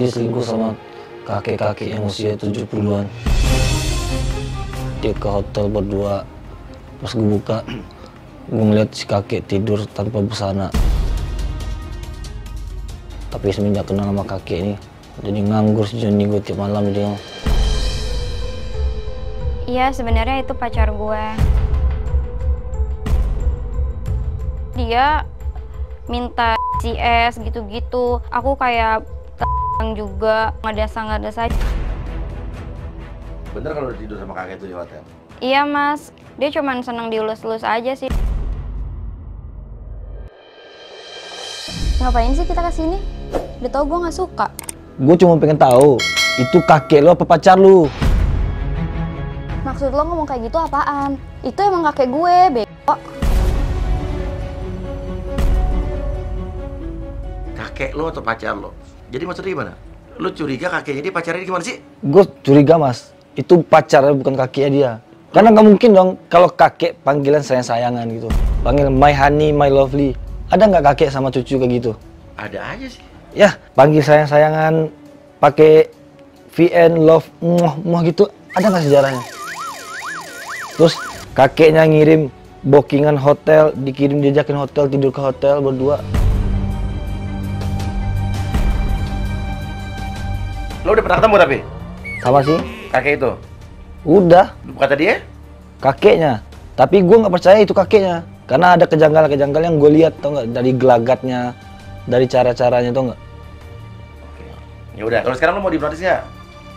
Dia selingkuh sama kakek-kakek yang usia 70-an. Dia ke hotel berdua. Pas gue buka, gue ngeliat si kakek tidur tanpa busana. Tapi semenjak kenal sama kakek ini, jadi nganggur si Joni gue tiap malam dia. Iya, sebenarnya itu pacar gue. Dia minta CS gitu-gitu. Aku kayak juga nggak ada saja. Bener kalau tidur sama kakek itu di hotel? Iya mas, dia cuman seneng dielus-elus aja sih. Ngapain sih kita kesini? Udah tau gue nggak suka. Gue cuma pengen tahu itu kakek lo apa pacar lo? Maksud lo ngomong kayak gitu apaan? Itu emang kakek gue, bego. Kakek lo atau pacar lo? Jadi maksudnya gimana? Lo curiga kakeknya dia pacarnya gimana sih? Gue curiga mas, itu pacarnya bukan kakeknya dia. Karena nggak mungkin dong kalau kakek panggilan sayang-sayangan gitu. Panggil my honey, my lovely. Ada nggak kakek sama cucu kayak gitu? Ada aja sih. Ya, panggil sayang-sayangan pakai VN, love, muah gitu. Ada nggak sejarahnya? Terus kakeknya ngirim bookingan hotel, dikirim diajakin hotel, tidur ke hotel berdua. Lo udah pernah ketemu tapi? Sama sih? Kakek itu? Udah. Kata dia? Kakeknya. Tapi gue nggak percaya itu kakeknya. Karena ada kejanggalan-kejanggalan yang gue lihat, tau nggak? Dari gelagatnya, dari cara-caranya, tau nggak? Oke. Ya udah, kalau sekarang lo mau dihipnotis nggak?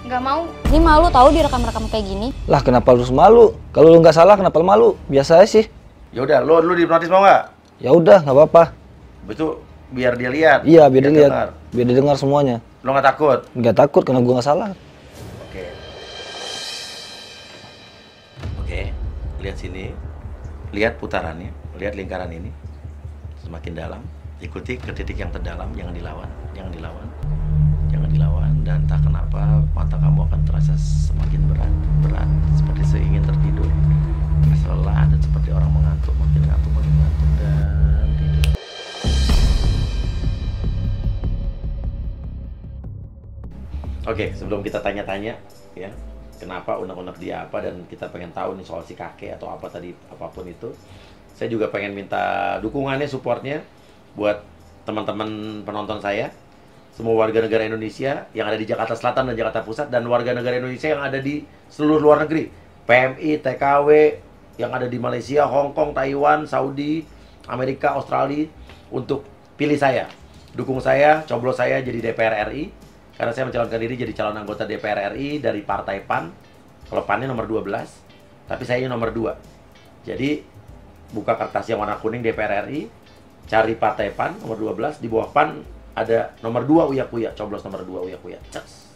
Nggak mau. Ini malu tahu direkam-rekam kayak gini. Lah kenapa harus malu? Kalau lu nggak salah kenapa malu? Biasa aja sih. Ya udah, lo dihipnotis mau nggak? Ya udah, nggak apa-apa. Betul, biar dia lihat. Iya, biar dia lihat. dengar. Biar dia dengar semuanya. Lo nggak takut? Nggak takut karena gue nggak salah. Oke. Oke, lihat sini. Lihat putarannya, lihat lingkaran ini. Semakin dalam, ikuti ke titik yang terdalam, jangan dilawan, jangan dilawan. Jangan dilawan, dan entah kenapa mata kamu akan terasa semakin berat, seperti seingin tertidur. Rasa lelah dan seperti orang mengantuk, makin ngantuk, dan tidur. Oke, sebelum kita tanya-tanya, ya, kenapa unek-unek dia apa, dan kita pengen tahu nih soal si kakek atau apa tadi, apapun itu, saya juga pengen minta dukungannya, supportnya buat teman-teman penonton saya, semua warga negara Indonesia yang ada di Jakarta Selatan dan Jakarta Pusat, dan warga negara Indonesia yang ada di seluruh luar negeri, PMI, TKW, yang ada di Malaysia, Hong Kong, Taiwan, Saudi, Amerika, Australia, untuk pilih saya, dukung saya, coblos saya jadi DPR RI, karena saya mencalonkan diri jadi calon anggota DPR RI dari Partai PAN. Kalau PAN-nya nomor 12, tapi saya nomor 2. Jadi buka kertas yang warna kuning DPR RI, cari Partai PAN nomor 12, di bawah PAN ada nomor 2 Uya Kuya, coblos nomor 2 Uya Kuya. Cas.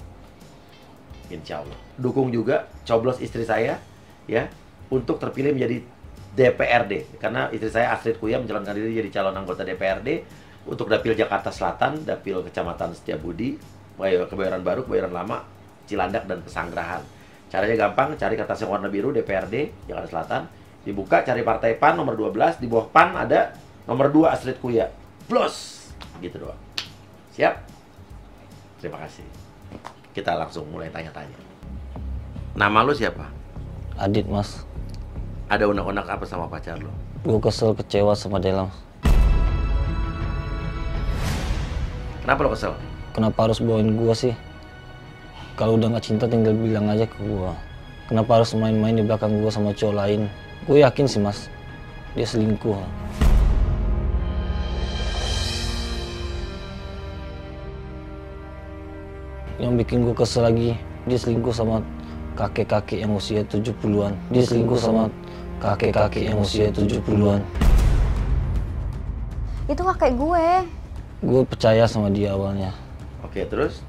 Insya Allah. Dukung juga, coblos istri saya, ya, untuk terpilih menjadi DPRD. Karena istri saya Astrid Kuya mencalonkan diri jadi calon anggota DPRD untuk Dapil Jakarta Selatan, Dapil Kecamatan Setiabudi, Kebayoran Baru, Kebayoran Lama, Cilandak, dan Pesanggerahan. Caranya gampang, cari kertas yang warna biru DPRD Jakarta Selatan, dibuka, cari Partai PAN nomor 12, di bawah PAN ada nomor 2 Astrid Kuya. Plus, gitu doang. Siap? Terima kasih. Kita langsung mulai tanya-tanya. Nama lu siapa? Adit mas. Ada unek-unek apa sama pacar lu? Gue kesel, kecewa sama Delang. Kenapa lo kesel? Kenapa harus bawain gue sih? Kalau udah nggak cinta tinggal bilang aja ke gue. Kenapa harus main-main di belakang gue sama cowok lain? Gue yakin sih mas, dia selingkuh. Yang bikin gue kesel lagi, dia selingkuh sama kakek-kakek yang usia 70-an. Dia selingkuh sama kakek-kakek yang usia 70-an. Itu kakek gue. Gue percaya sama dia awalnya. Oke, terus?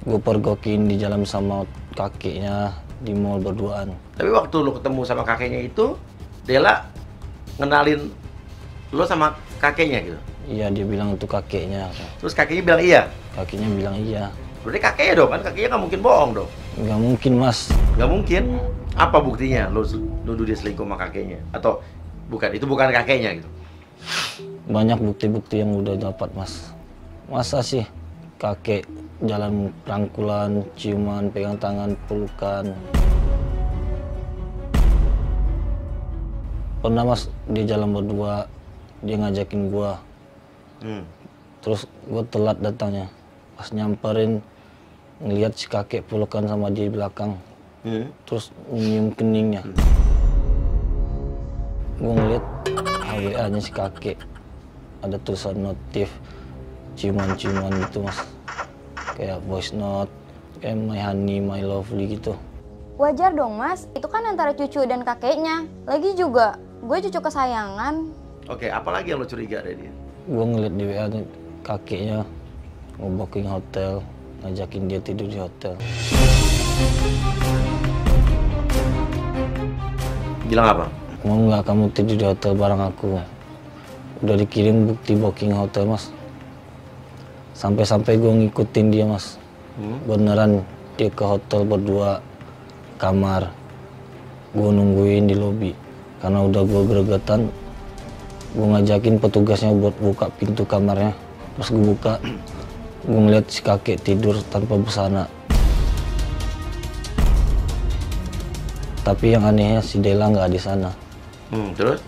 Gue pergokin di jalan sama kakeknya di mall berduaan. Tapi waktu lo ketemu sama kakeknya itu, Dela ngenalin lo sama kakeknya gitu? Iya, dia bilang itu kakeknya. Terus kakeknya bilang iya? Kakeknya bilang iya. Berarti kakeknya dong, kan kakeknya nggak mungkin bohong dong? Nggak mungkin mas. Nggak mungkin? Apa buktinya lo nuduh dia selingkuh sama kakeknya? Atau bukan, itu bukan kakeknya gitu? Banyak bukti-bukti yang udah dapat mas. Masa sih kakek jalan rangkulan, ciuman, pegang tangan, pelukan. Pernah mas, dia jalan berdua, dia ngajakin gua. Terus gua telat datangnya. Pas nyamperin, ngeliat si kakek pelukan sama dia di belakang. Terus nyium keningnya. Gua ngeliat HWA-nya si kakek. Ada tulisan notif, ciuman-ciuman gitu mas. Kayak voice note, kayak my honey, my lovely gitu. Wajar dong mas, itu kan antara cucu dan kakeknya. Lagi juga, gue cucu kesayangan. Oke, apalagi yang lo curiga dari dia? Gue ngeliat di WA kakeknya nge-booking hotel, ngajakin dia tidur di hotel. Bilang apa? Mau nggak kamu tidur di hotel bareng aku? Udah dikirim bukti booking hotel mas. Sampai-sampai gue ngikutin dia mas. Beneran dia ke hotel berdua, kamar. Gue nungguin di lobi. Karena udah gue gregetan, gue ngajakin petugasnya buat buka pintu kamarnya. Pas gue buka, gue ngeliat si kakek tidur tanpa busana. Tapi yang anehnya si Dela nggak di sana. Terus?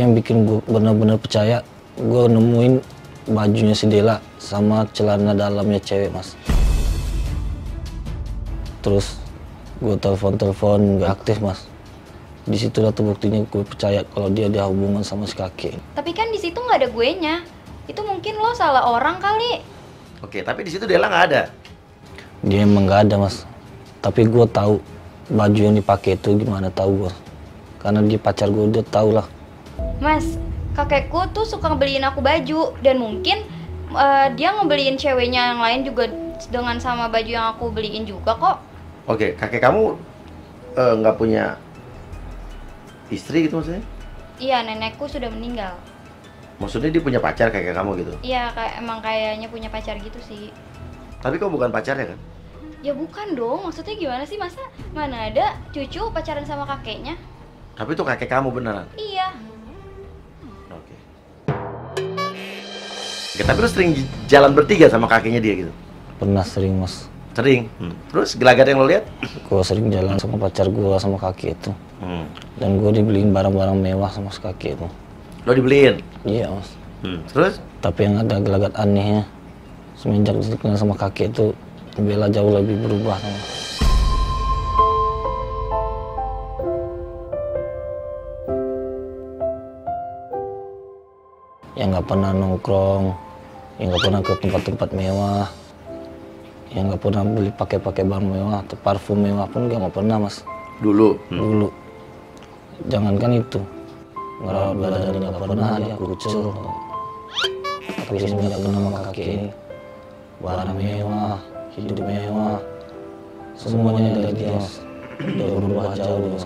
Yang bikin gue benar-benar percaya, gue nemuin bajunya si Dela sama celana dalamnya cewek mas. Terus gue telepon nggak aktif mas. Di situ lah tuh buktinya gue percaya kalau dia ada hubungan sama si kakek. Tapi kan di situ nggak ada guenya. Itu mungkin lo salah orang kali. Oke, tapi di situ Dela nggak ada. Dia emang nggak ada mas. Tapi gue tahu baju yang dipakai itu gimana, tahu gue. Karena dia pacar gue, udah tau lah. Mas, kakekku tuh suka ngebeliin aku baju. Dan mungkin dia ngebeliin ceweknya yang lain juga dengan sama baju yang aku beliin juga kok. Oke, kakek kamu nggak punya istri gitu maksudnya? Iya, nenekku sudah meninggal. Maksudnya dia punya pacar kakek kamu gitu? Iya, emang kayaknya punya pacar gitu sih. Tapi kok bukan pacarnya kan? Ya bukan dong, maksudnya gimana sih? Masa mana ada cucu pacaran sama kakeknya? Tapi itu kakek kamu beneran? Iya. Oke. Oke, tapi lu sering jalan bertiga sama kakeknya dia gitu? Pernah sering mas. Sering? Terus gelagat yang lo lihat? Gue sering jalan sama pacar gue sama kakek itu. Dan gue dibeliin barang-barang mewah sama si kakek itu. Lo dibeliin? Iya mas. Terus? Tapi yang ada gelagat anehnya, semenjak dikenal sama kakek itu, Bella jauh lebih berubah sama. Yang nggak pernah nongkrong, yang nggak pernah ke tempat-tempat mewah, yang nggak pernah beli pakai barang mewah atau parfum mewah pun nggak pernah mas. Dulu? Dulu. Jangankan itu, ngerawat badannya nggak pernah, dia kucel. Tapi semenjak kenal sama kakek ini, barang mewah, hidup mewah, semuanya dari dia mas. Udah berubah jauh dia mas.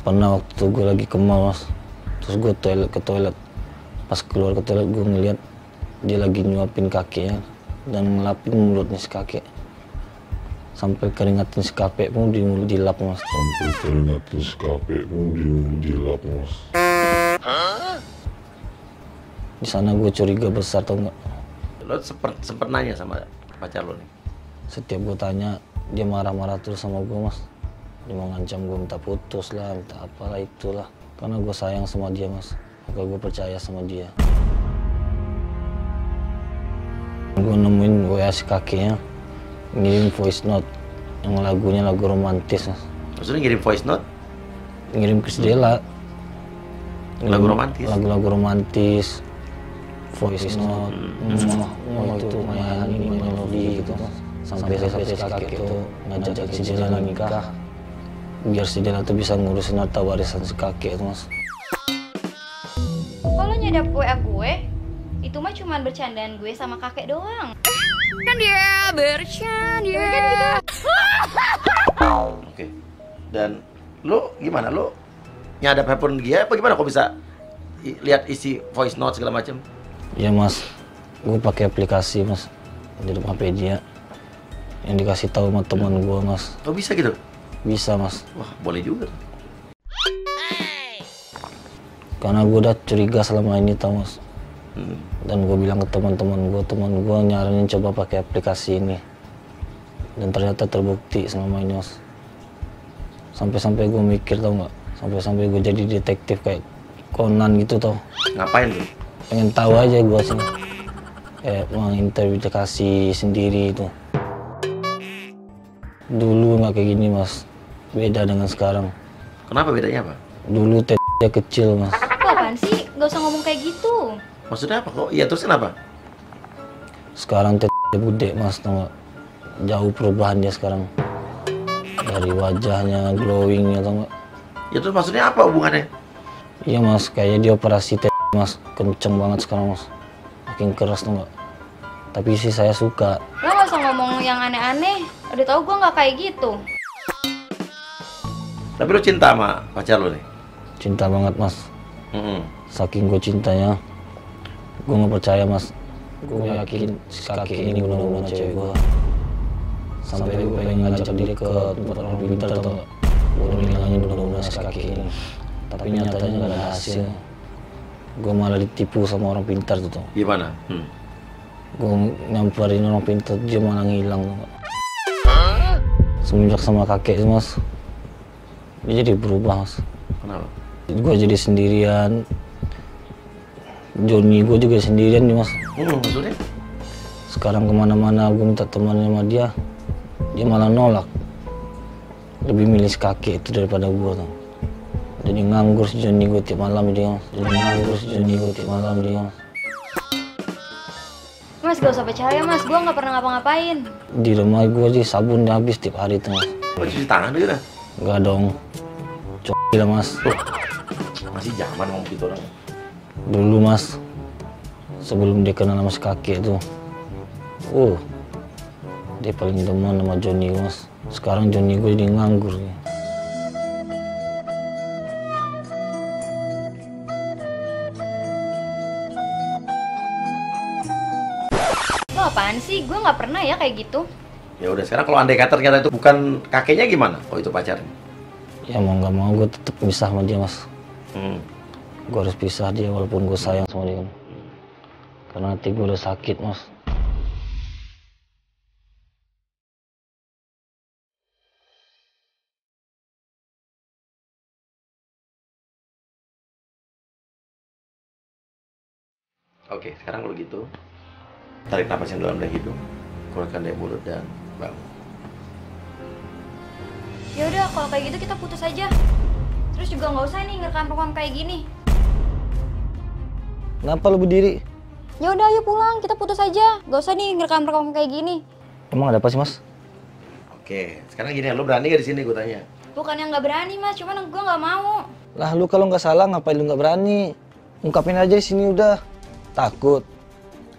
Pernah waktu gue lagi ke mall mas, terus gue ke toilet. Pas keluar ke toilet gue ngeliat dia lagi nyuapin kakeknya dan ngelapin mulutnya si kakek. Sampai keringatin si kakek pun dilap mas. Sampai keringatin si kakek pun dilap mas. Di sana gue curiga besar tau nggak? Lo sempet nanya sama pacar lo nih? Setiap gue tanya dia marah-marah terus sama gue mas. Dia mau ngancam gue minta putus lah, minta apalah itulah. Karena gue sayang sama dia mas, maka gue percaya sama dia. Gue nemuin WA si kakeknya, ngirim voice note yang lagunya lagu romantis mas. Maksudnya ngirim voice note? Ngirim ke si Dela. Lagu romantis? Lagu-lagu romantis, voice note, itu my honey, my lovely gitu mas. Sampai si kakek itu ngajak si Dela nikah, biar si Dela tuh bisa ngurusin harta warisan si kakek itu mas. Kalau nyadap WA gue, itu mah cuma bercandaan gue sama kakek doang. Kan dia bercanda. Oke. Dan lo gimana? Lo nyadap handphone dia apa gimana? Kok bisa lihat isi voice note segala macam? Iya mas, gue pakai aplikasi mas di depan HP dia yang dikasih tahu sama teman gue mas. Oh bisa gitu? Bisa mas. Wah boleh juga. Karena gue udah curiga selama ini tau mas. Dan gue bilang ke teman-teman gue nyaranin coba pakai aplikasi ini. Dan ternyata terbukti selama ini mas. Sampai-sampai gue mikir tau nggak, sampai-sampai gue jadi detektif kayak Conan gitu tau. Ngapain lu? Pengen tahu aja gue sih, kayak menginterpretasi sendiri itu. Dulu nggak kayak gini mas, beda dengan sekarang. Kenapa bedanya apa? Dulu dia kecil mas. Kok apaan sih? Gak usah ngomong kayak gitu. Maksudnya apa kok? Iya terus kenapa? Sekarang gede mas, tau nggak? Jauh perubahan dia sekarang. Dari wajahnya, glowingnya tau nggak? Ya terus maksudnya apa hubungannya? Iya mas, kayaknya dia operasi mas, kenceng banget sekarang mas. Makin keras tau nggak? Tapi sih saya suka. Lo gak usah ngomong yang aneh-aneh. Udah tau gue gak kayak gitu. Tapi lu cinta sama pacar lu nih? Cinta banget mas. Saking gue cintanya, gue nggak percaya mas. Gue yakin si kakek ini benar-benar cewek gue. Sampai gue pengen ngajak dia ke tempat orang pintar tau nggak? Gue bilangnya benar-benar si kakek ini. Tapi nyatanya nggak ada hasil. Gue malah ditipu sama orang pintar tuh tau. Gimana? Gue nyamperin orang pintar, dia malah ngilang tau nggak? Semenjak sama kakek mas, dia jadi berubah mas. Kenapa? Gue jadi sendirian. Johnny gue juga sendirian nih mas. Maksudnya? Sekarang kemana-mana gue minta temannya sama dia malah nolak. Lebih milih si kakek itu daripada gue tuh. Jadi nganggur si Johnny gue tiap malam dia mas. Mas gak usah percaya mas, gue gak pernah ngapa-ngapain. Di rumah gue aja sabun udah habis tiap hari tuh mas. Lu cuci tangan gitu dah? Enggak dong. Lah mas. Masih zaman ngomong gitu orang. Dulu mas, sebelum dia kenal sama si kakek tuh, dia paling demen sama Johnny mas. Sekarang Johnny gue jadi nganggur. Lo apaan sih? Gue gak pernah ya kayak gitu. Ya udah sekarang kalau andai kata ternyata itu bukan kakeknya gimana? Oh itu pacarnya? Ya mau nggak mau gue tetap pisah sama dia mas. Gue harus pisah dia walaupun gue sayang sama dia. Karena hati gue udah sakit mas. Oke, sekarang kalau gitu tarik napas yang dalam dari hidung, keluarkan dari mulut dan bangun. Ya udah kalau kayak gitu kita putus aja. Terus juga nggak usah nih ngerekam-rekam kayak gini. Kenapa lu berdiri? Ya udah ayo pulang, kita putus aja. Gak usah nih ngerekam-rekam kayak gini. Emang ada apa sih mas? Oke, sekarang gini, lo berani gak di sini gue tanya? Bukan yang nggak berani mas, cuman gue nggak mau. Lah lu kalau nggak salah ngapain lu nggak berani? Ungkapin aja di sini udah. Takut?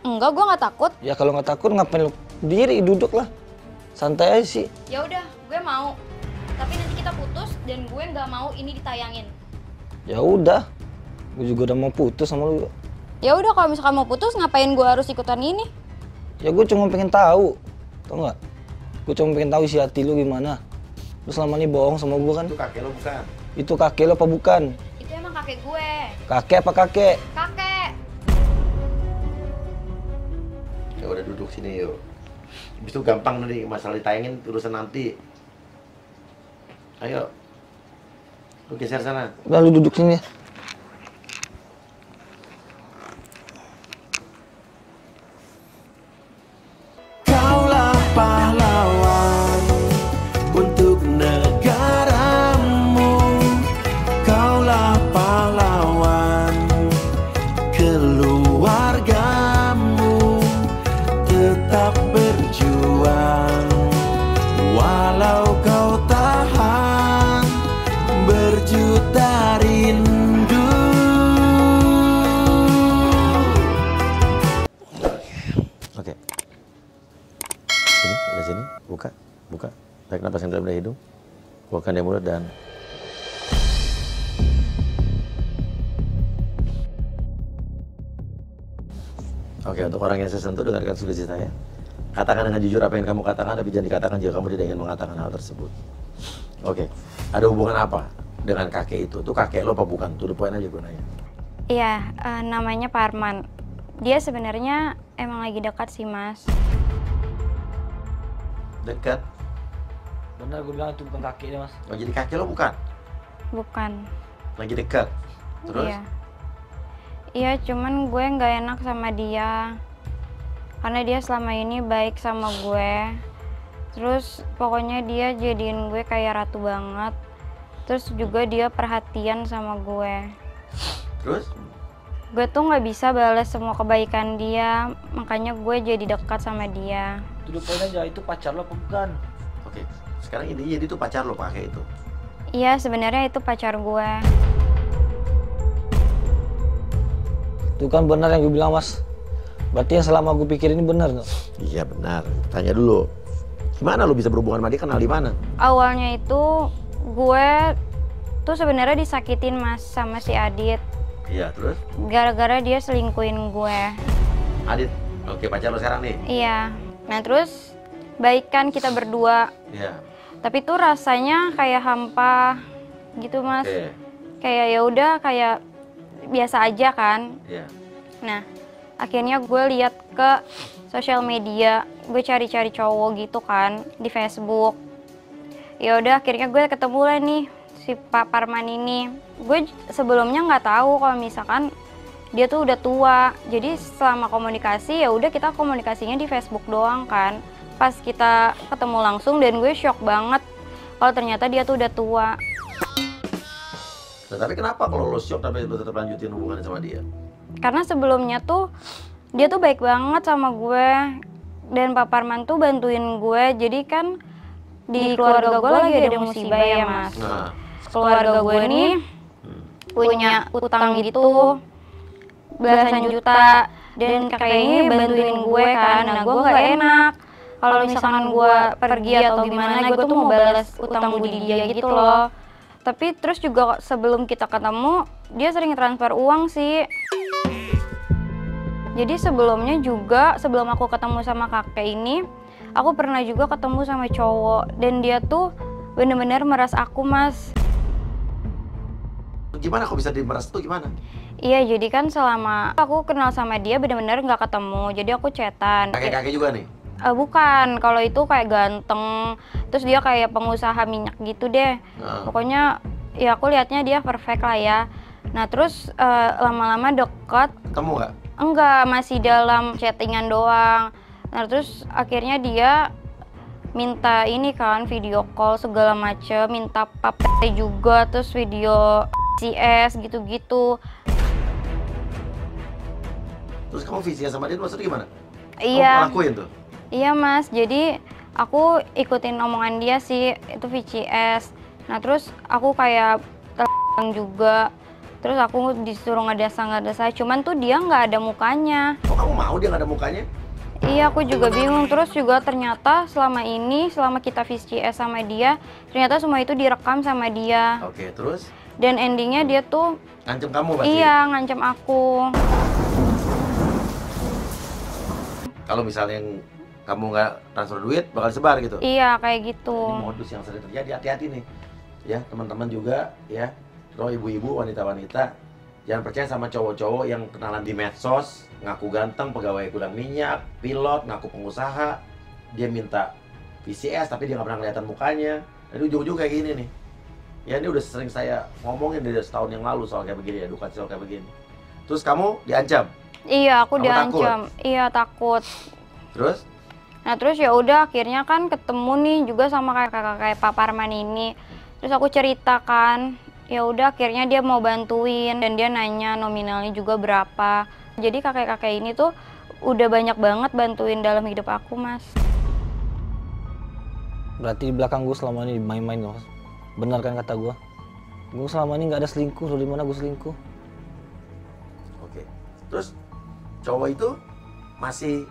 Enggak, gue nggak takut. Ya kalau nggak takut ngapain lu berdiri, duduk lah. Santai aja sih. Ya udah, gue mau. Tapi nanti kita putus dan gue nggak mau ini ditayangin. Ya udah, gue juga udah mau putus sama lu. Ya udah kalau misalkan mau putus, ngapain gue harus ikutan ini? Ya gue cuma pengen tahu, tau nggak? Gue cuma pengen tahu isi hati lu gimana. Lu selama ini bohong sama gue kan? Itu kakek lo bukan? Itu kakek lo apa bukan? Itu emang kakek gue. Kakek apa kakek? Kakek. Ya udah duduk sini yuk. Habis itu gampang nanti masalah ditayangin urusan nanti. Ayo. Lu geser sana. Udah lu duduk sini ya. Kaulah pahlawan untuk negaramu. Kaulah pahlawan keluargamu. Tetap berjuang walau kau tahan berjuta rindu. Oke. Sini, dari sini, buka. Tarik napas yang dalam dari hidung, keluarkan dari mulut dan oke, untuk orang yang saya sentuh, dengarkan sugesti saya. Katakan dengan jujur apa yang kamu katakan, tapi jangan dikatakan jika kamu tidak ingin mengatakan hal tersebut. Oke, ada hubungan apa dengan kakek itu? Itu kakek lo apa bukan? To the point aja gue nanya. Iya, namanya Pak Arman. dia sebenarnya emang lagi dekat sih mas. Dekat. Benar gue bilang itu bukan kakeknya mas. Oh, jadi kakek lo bukan? Bukan. Lagi dekat. Terus? Iya. Iya, cuman gue nggak enak sama dia. Karena dia selama ini baik sama gue. Terus pokoknya dia jadiin gue kayak ratu banget. Terus juga dia perhatian sama gue. Terus? Gue tuh nggak bisa balas semua kebaikan dia. Makanya gue jadi dekat sama dia. Itu poin aja, itu pacar lo apa bukan? Oke. Sekarang intinya jadi itu pacar lo pakai itu. Iya, sebenarnya itu pacar gue. Itu kan benar yang gue bilang mas. Berarti yang selama gue pikir ini benar nggak? Iya benar. Tanya dulu. Gimana lo bisa berhubungan sama dia, kenal di mana? Awalnya itu gue tuh sebenarnya disakitin mas sama si Adit. Iya, terus? Gara-gara dia selingkuhin gue. Adit, oke, pacar lo sekarang nih? Iya. Nah terus baikan kita berdua. Iya. Tapi tuh rasanya kayak hampa gitu mas. Oke. Kayak ya udah kayak biasa aja kan. Iya. Nah akhirnya gue lihat ke sosial media, gue cari-cari cowok gitu kan di Facebook. Ya udah akhirnya gue ketemu lah nih si Pak Parman ini. Gue sebelumnya nggak tahu kalau misalkan dia tuh udah tua. Jadi selama komunikasi ya udah kita komunikasinya di Facebook doang kan. Pas kita ketemu langsung dan gue shock banget kalau ternyata dia tuh udah tua. Nah, tapi kenapa kalau lo shock tapi lo tetap lanjutin hubungannya sama dia? Karena sebelumnya tuh dia tuh baik banget sama gue dan Pak Parman tuh bantuin gue. Jadi kan di keluarga gue lagi ada musibah ya mas. Nah, Keluarga gue ini punya utang gitu belasan juta dan kakek ini bantuin gue kan. Nah gue nggak enak kalau misalkan gue pergi atau gimana, gue tuh mau balas utang budi dia gitu loh. Tapi terus juga sebelum kita ketemu dia sering transfer uang sih. Jadi sebelumnya juga, sebelum aku ketemu sama kakek ini, aku pernah juga ketemu sama cowok. Dan dia tuh bener-bener meras aku mas. gimana kok bisa dimeres tuh gimana? Iya, jadi kan selama aku kenal sama dia bener-bener nggak ketemu. Jadi aku chatan. Kakek-kakek juga nih? Bukan, kalau itu kayak ganteng. Terus dia kayak pengusaha minyak gitu deh. Pokoknya ya aku lihatnya dia perfect lah ya. Nah terus lama-lama deket. Ketemu nggak? Enggak, masih dalam chattingan doang. Nah terus akhirnya dia minta ini kan video call segala macem, minta pap juga, terus video CS gitu-gitu. Terus kamu visi sama dia maksudnya gimana? Iya. Kamu lakuin tuh? Iya mas, jadi aku ikutin omongan dia sih, itu VCS. Nah terus aku kayak terang juga. Terus aku disuruh ngedesa-ngedesa, cuman tuh dia nggak ada mukanya. Kok kamu mau dia nggak ada mukanya? Iya, aku juga bingung. Terus juga ternyata selama ini, selama kita VCS sama dia, ternyata semua itu direkam sama dia. Oke, terus? Dan endingnya dia tuh Ngancem kamu berarti? iya, ngancem aku. Kalau misalnya kamu nggak transfer duit, bakal sebar gitu? Iya, kayak gitu. Ini modus yang sering terjadi, hati-hati nih. Ya, teman-teman juga ya. Terus ibu-ibu, wanita-wanita, jangan percaya sama cowok-cowok yang kenalan di medsos, ngaku ganteng, pegawai gudang minyak, pilot, ngaku pengusaha. Dia minta VCS tapi dia nggak pernah kelihatan mukanya. Jadi ujung-ujung kayak gini nih. Ya ini udah sering saya ngomongin dari setahun yang lalu soal kayak begini, edukasi soal kayak begini. Terus kamu diancam? Iya, aku Kamu diancam. Iya, takut. Terus? Nah terus ya udah akhirnya kan ketemu nih juga sama kakak-kakak Pak Parman ini. Terus aku ceritakan, ya udah akhirnya dia mau bantuin dan dia nanya nominalnya juga berapa. Jadi kakek-kakek ini tuh udah banyak banget bantuin dalam hidup aku mas. Berarti di belakang gue selama ini main-main mas. Benar kan kata gue? Gue selama ini nggak ada selingkuh, dari mana gue selingkuh? Oke. Terus cowok itu masih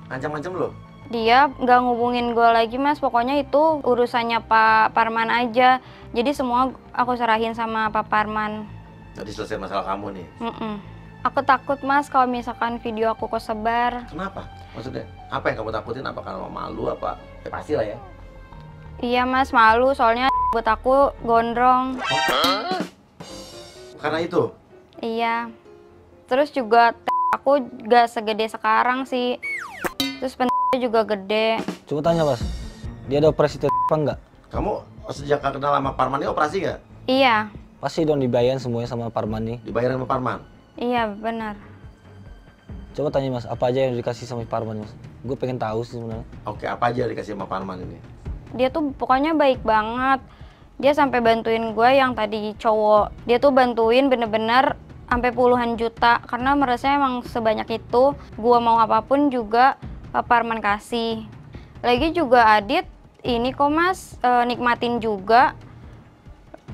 ngancam-ngancam lo? Dia nggak ngubungin gue lagi mas, pokoknya itu urusannya Pak Parman aja. Jadi semua aku serahin sama Pak Parman. Jadi selesai masalah kamu nih? Aku takut mas kalau misalkan video aku kesebar. Kenapa? Maksudnya apa yang kamu takutin? Apa karena malu apa? Ya pasti lah ya. Iya mas, malu soalnya buat aku gondrong. Karena itu? Iya. Terus juga aku gak segede sekarang sih. Terus juga gede. Coba tanya Mas, dia ada operasi apa enggak? Kamu sejak kenal sama Parman ini operasi nggak? Iya, Pasti dong dibayarin semuanya sama Parman nih. Dibayar sama Parman? iya benar. Coba tanya Mas, apa aja yang dikasih sama Parman Mas? Gue pengen tahu sih sebenarnya. Oke, apa aja dikasih sama Parman ini? Dia tuh pokoknya baik banget. Dia sampai bantuin gue yang tadi cowok. Dia tuh bantuin bener-bener sampai puluhan juta karena merasa emang sebanyak itu. Gue mau apapun juga Pak Parman kasih. Lagi juga Adit ini kok Mas nikmatin juga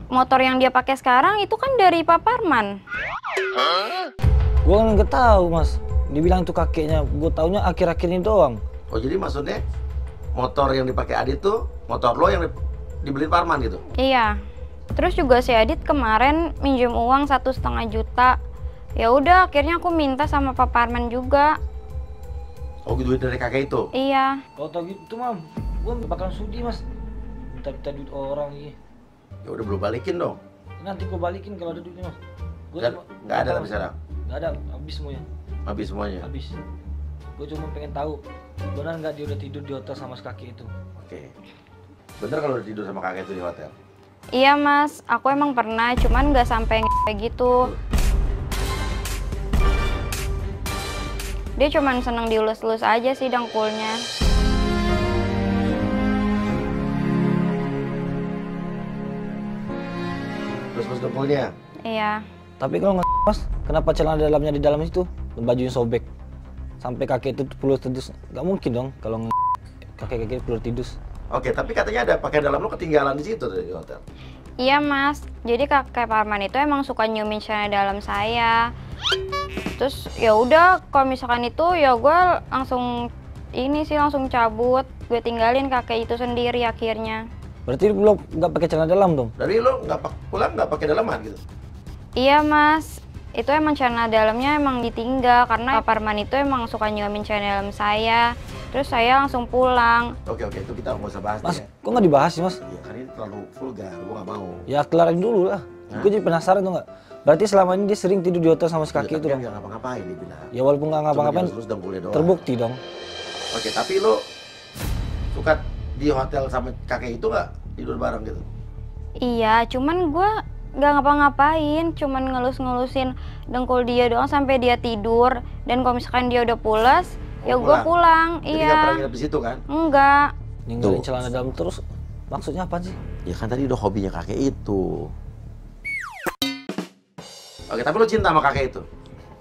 motor yang dia pakai sekarang itu kan dari Pak Parman. Gue kan nggak tahu Mas. Dibilang tuh kakeknya, gue taunya akhir-akhir ini doang. Oh, jadi maksudnya motor yang dipakai Adit tuh motor lo yang dibeliin Parman gitu? Iya. Terus juga si Adit kemarin minjem uang 1,5 juta. Ya udah, akhirnya aku minta sama Pak Parman juga. Oh, duit dari kakek itu? Iya. Kalau tau gitu Mam, gue bakal sudi Mas. Minta duit orang iya. Ya udah belum balikin dong. Nanti gue balikin kalau ada duitnya Mas. Nggak ada tapi sekarang? Nggak ada, habis semuanya. Habis semuanya? Habis. Gue cuma pengen tahu, benar nggak dia udah tidur di hotel sama si kakek itu? Oke. Bener kalau udah tidur sama kakek itu di hotel? Iya Mas, aku emang pernah, cuman nggak sampai kayak gitu. Dia cuman seneng dielus-elus aja sih dengkulnya. Terus dengkulnya? Iya. Tapi kalau nggak Mas, kenapa celana dalamnya di dalam situ? Dan bajunya sobek. Sampai kakek itu pelur tindus. Nggak mungkin dong kalau kakek-kakek pelur tindus. Oke, tapi katanya ada pakaian dalam lo ketinggalan di situ di hotel. Iya Mas, jadi kakek Parman itu emang suka nyiumin celana dalam saya. Terus ya udah, kalau misalkan itu ya gue langsung langsung cabut. Gue tinggalin kakek itu sendiri akhirnya. Berarti lo nggak pakai celana dalam dong? Dari lo pulang nggak pakai dalaman gitu? Iya Mas, itu emang celana dalamnya emang ditinggal karena Pak Parman itu emang suka nyiumin celana dalam saya. Terus saya langsung pulang. Oke, itu kita nggak usah bahas Mas, ya. kok nggak dibahas sih Mas? Iya, karena ini terlalu vulgar, gue nggak mau. Ya kelarin dulu lah. Gue jadi penasaran tuh nggak? Berarti selama ini dia sering tidur di hotel sama si kakek itu dong? Nggak ngapa-ngapain dia bilang. Ya walaupun nggak ngapa-ngapain, Terus dengkulnya doang. terbukti dong. Oke, tapi lo suka di hotel sama kakek itu nggak tidur bareng gitu? Iya, cuman gue nggak ngapa-ngapain, cuman ngelus-ngelusin dengkul dia doang sampai dia tidur. Dan kalau misalkan dia udah pulas, ya gue pulang. Jadi Iya. nggak pernah nginep di situ kan? Enggak. Ninggalin Tuh. celana dalam terus, maksudnya apa sih? Ya kan tadi udah hobinya kakek itu. Oke, tapi lo cinta sama kakek itu?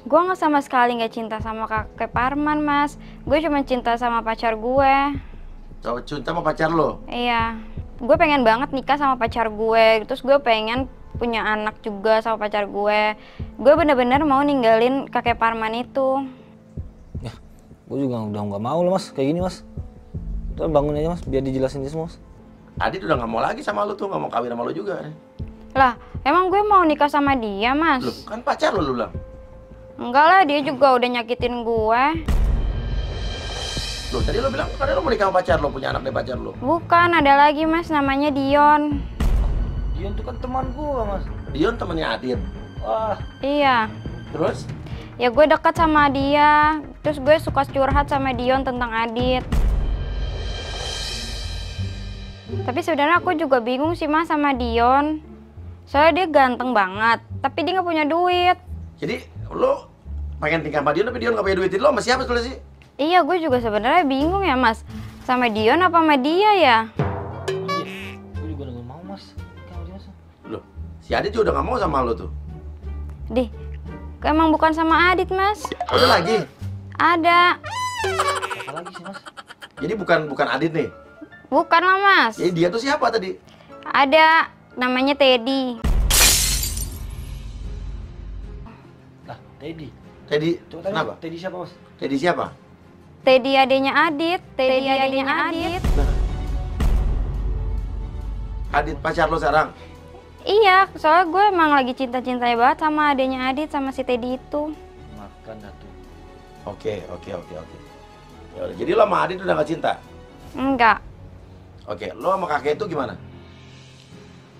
Gue nggak sama sekali nggak cinta sama kakek Parman Mas. Gue cuma cinta sama pacar gue. Coba cinta sama pacar lo? Iya. Gue pengen banget nikah sama pacar gue. Terus gue pengen punya anak juga sama pacar gue. Gue bener-bener mau ninggalin kakek Parman itu. Ya, gue juga udah nggak mau lah Mas, kayak gini Mas. Tuh bangun aja Mas, biar dijelasin semua Mas. Adit udah nggak mau lagi sama lo tuh, nggak mau kawin sama lo juga. Lah, emang gue mau nikah sama dia Mas? Loh, kan pacar lo bilang. Enggak lah, dia juga udah nyakitin gue. Loh, tadi lo bilang kan lo mau nikah sama pacar lo, punya anak dari pacar lo. Bukan, ada lagi Mas, namanya Dion. Dion tuh kan teman gua Mas. Dion temennya Adit. Wah, Iya. Terus? Ya gue dekat sama dia. Terus gue suka curhat sama Dion tentang Adit. Tapi sebenarnya aku juga bingung sih Mas sama Dion. Soalnya dia ganteng banget, tapi dia nggak punya duit. Jadi lo pengen nikah sama Dion tapi Dion nggak punya duit, lo sama siapa sebenarnya sih? Iya, gue juga sebenarnya bingung ya Mas. Sama Dion apa sama dia ya? iya. Gue juga nggak mau Mas. Kamu dia Mas. Loh, si Adit juga udah nggak mau sama lo tuh. Dih, emang bukan sama Adit Mas. Udah lagi? Ada. Apa lagi sih Mas? Jadi bukan Adit nih? Bukan lah Mas. Jadi dia tuh siapa tadi? Ada, namanya Teddy. Lah, Teddy. Teddy, Coba tanya, kenapa? Teddy siapa Mas? Teddy siapa? Teddy adenya Adit. Teddy adenya Adit. Adit pacar lo sekarang? Iya, soalnya gue emang lagi cinta-cintanya banget sama adenya Adit sama si Teddy itu. Makan dah tuh. Oke. Yaudah, jadi lo sama Adit udah gak cinta? Enggak. Oke, lo sama kakek itu gimana?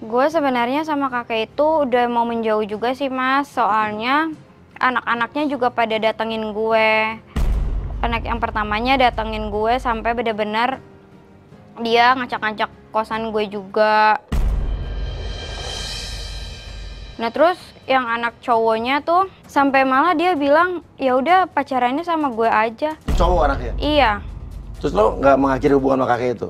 Gue sebenarnya sama kakek itu udah mau menjauh juga sih Mas. Soalnya anak-anaknya juga pada datengin gue. Anak yang pertamanya datengin gue sampai bener-bener dia ngacak-ngacak kosan gue juga. Nah terus yang anak cowoknya tuh sampai malah dia bilang ya udah pacarannya sama gue aja. Cowok anaknya? Iya. Terus lo nggak mengakhiri hubungan sama kakek itu?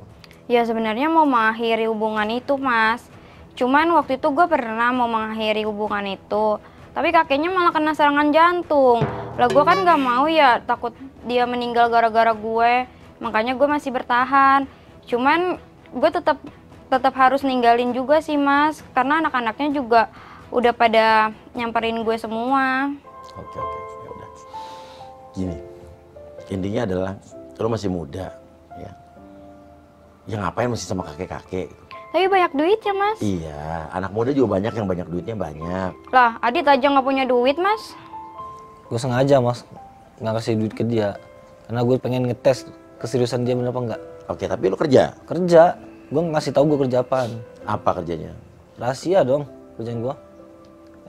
Ya sebenarnya mau mengakhiri hubungan itu mas. Cuman waktu itu gue pernah mau mengakhiri hubungan itu. Tapi kakeknya malah kena serangan jantung. Lah gue kan gak mau ya, takut dia meninggal gara-gara gue. Makanya gue masih bertahan. Cuman gue tetap harus ninggalin juga sih mas. Karena anak-anaknya juga udah pada nyamperin gue semua. Oke, ya udah. Gini, intinya adalah lo masih muda, ya. Ya ngapain masih sama kakek-kakek? Tapi banyak duit ya mas. Iya, anak muda juga banyak yang banyak duitnya banyak. Lah, Adit aja nggak punya duit mas. Gue sengaja mas nggak kasih duit ke dia karena gue pengen ngetes keseriusan dia bener apa enggak. Oke, tapi lo kerja? Kerja, gue ngasih tahu gue kerja apaan. Apa kerjanya? Rahasia dong kerjaan gue.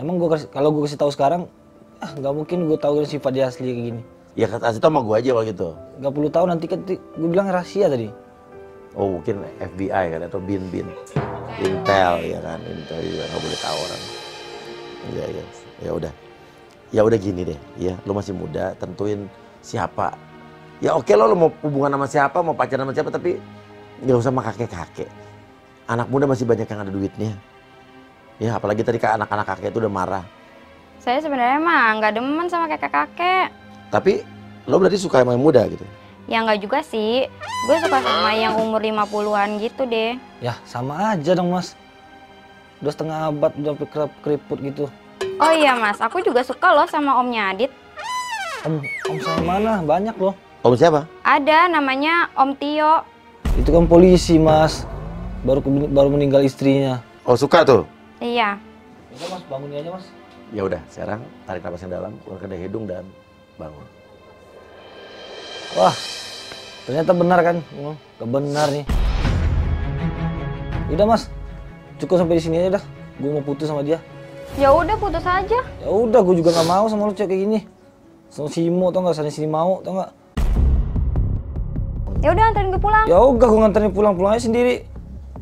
Emang kalau gue kasih tahu sekarang, nggak mungkin gue tahu sifat dia asli kayak gini. Ya kasih tau sama gue aja kalau gitu. Nggak perlu tahu nanti kan gue bilang rahasia tadi. Oh mungkin FBI kan atau bin Intel ya kan, Intel juga nggak boleh tahu orang. Iya ya udah gini deh ya, lo masih muda, tentuin siapa. Ya oke lo mau hubungan sama siapa, mau pacaran sama siapa, tapi nggak usah sama kakek. Anak muda masih banyak yang ada duitnya. Ya apalagi tadi anak-anak kakek itu udah marah. Saya sebenarnya mah nggak demen sama kakek-kakek. Tapi lo berarti suka sama yang muda gitu? Ya nggak juga sih, gue suka sama yang umur 50-an gitu deh. Ya sama aja dong mas. Udah setengah abad udah sampai keriput gitu. Oh iya mas, aku juga suka loh sama omnya Adit. Om saya mana? Banyak loh. Om siapa? Ada, namanya Om Tio. Itu kan polisi mas. Baru meninggal istrinya. Oh suka tuh? Iya. Udah mas, bangunin aja mas. Ya udah, sekarang tarik napas yang dalam, keluarkan dari hidung dan bangun. Wah, ternyata benar kan? Gak benar nih. Udah mas, cukup sampai di sini aja dah. Gue mau putus sama dia. Ya udah putus aja. Ya udah, gue juga nggak mau sama lu cewek kayak gini. Sama Simo tau nggak? Sana sini mau tau nggak? Ya udah anterin gue pulang. Ya udah, gue nganterin pulang aja sendiri.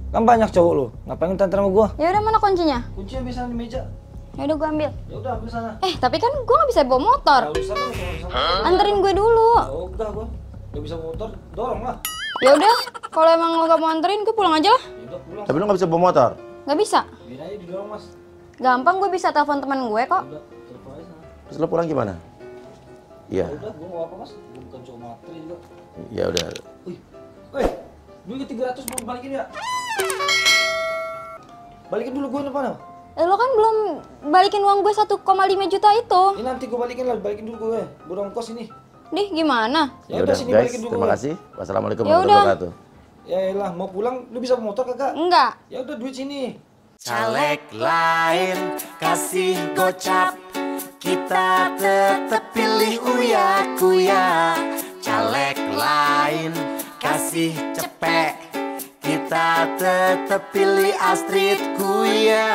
Kan banyak cowok lu. Ngapain nganter sama gue? Ya udah mana kuncinya? Kuncinya bisa di meja. Ya udah gue ambil. Ya udah, ambil sana. Tapi kan gue nggak bisa bawa motor. Gak usah kan, Anterin gue dulu. Ya udah, gue nggak bisa motor, dorong lah. Ya udah, kalau emang lo gak mau anterin gue pulang aja lah. Ya udah pulang. Tapi lo nggak bisa bawa motor? Gak bisa. Biar aja didorong mas. Gampang, gue bisa telepon teman gue kok. Udah, telepon aja sana. Terus lo pulang gimana? Iya. Ya udah, gue mau apa mas? Gue bukan cowok materi juga. Ya udah. Wih, duitnya 300 belum balikin ya? Balikin dulu gue mana? Lo kan belum balikin uang gue 1,5 juta itu. Ini nanti gue balikin lah, balikin dulu gue. Burung kos ini. Dih, gimana? Ya udah guys, terima kasih. Wassalamualaikum Ya warahmatullahi wabarakatuh. Ya elah, mau pulang lu bisa bawa motor kagak? Enggak. Ya udah, duit sini. Caleg lain kasih gocap, kita tetep pilih Uya Kuya. Caleg lain kasih cepek, kita tetep pilih Astrid Kuya.